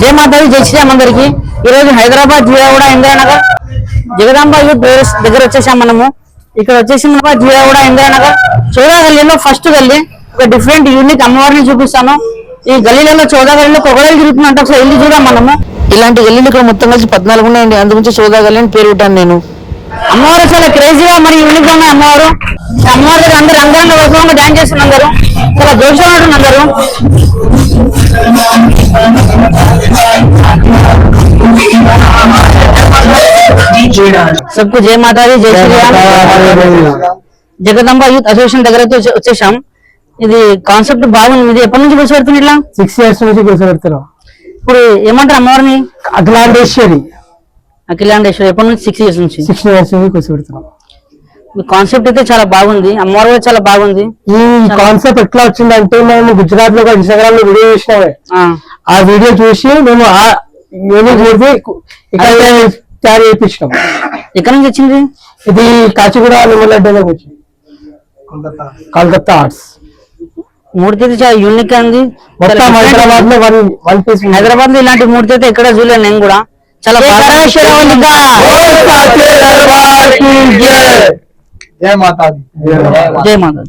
జై మాతాజీ, జై శ్రీరామ్ అందరికి. ఈ రోజు హైదరాబాద్ జియాగూడ ఇందిరానగర్ జగదాంబ యూత్ దగ్గర వచ్చేసాం మనము. ఇక్కడ వచ్చేసి జియాగూడ ఇందిరానగర్ చౌదా గల్లీలో ఫస్ట్ గల్లీ ఒక డిఫరెంట్ యూనిక్ అమ్మవారిని చూపిస్తాను. ఈ గల్లీలలో చౌదా గల్లీలో కొగడలు తిరుగుతున్నట్టు ఒకసారి వెళ్ళి చూద్దాం మనము. ఇలాంటి గల్లీలు ఇక్కడ మొత్తం కలిసి 14 ఉన్నాయండి. అందుగురించి చౌదా గల్లీ అని పేరు పెట్టాను నేను. అమ్మవారు చాలా క్రేజీగా మరి యూనిక్ గా ఉన్నాయి. అమ్మవారు దగ్గర అందరూ రంగరంగ వైభవంగా డాన్స్ చేస్తున్నారు. అందరూ చాలా జోష్గా ఉంటుంది. అందరూ सबको जय माता दी, जय श्री राम. జగదంబ యూత్ అసోసియేషన్ దగ్గర వచ్చేసాం. ఇది కాన్సెప్ట్ బాగుంది. ఇది ఎప్పటి నుంచి కూర్చోబెడుతుంది? ఇట్లా 6 years నుంచి కూర్చోబెడతారు. ఇప్పుడు ఏమంటారు అమ్మవారిని? అఖిలాండేశ్వరి. ఎప్పటి నుంచి? 6 years నుంచి. 6 years నుంచి కూర్చోబెడతాం. కాన్సెప్ట్ అయితే చాలా బాగుంది. అమ్మవారు కూడా చాలా బాగుంది. ఈ కాన్సెప్ట్ ఎట్లా వచ్చిందంటే మేము గుజరాత్ లో ఇన్స్టాగ్రామ్ లో వీడియో చూసినామే. ఆ వీడియో చూసి మేము తయారు చేయించినాం. ఎక్కడి నుంచి వచ్చింది? ఇది కాచిగూడ నిమ్మలడ్డ నుంచి కలకత్తా ఆర్ట్స్. మూర్తి అయితే చాలా యూనిక్ గా ఉంది. హైదరాబాద్ లో వన్ పీస్. హైదరాబాద్ లో ఇలాంటి మూర్తి అయితే ఎక్కడ చూడలేదు నేను కూడా. చాలా జై మాతా.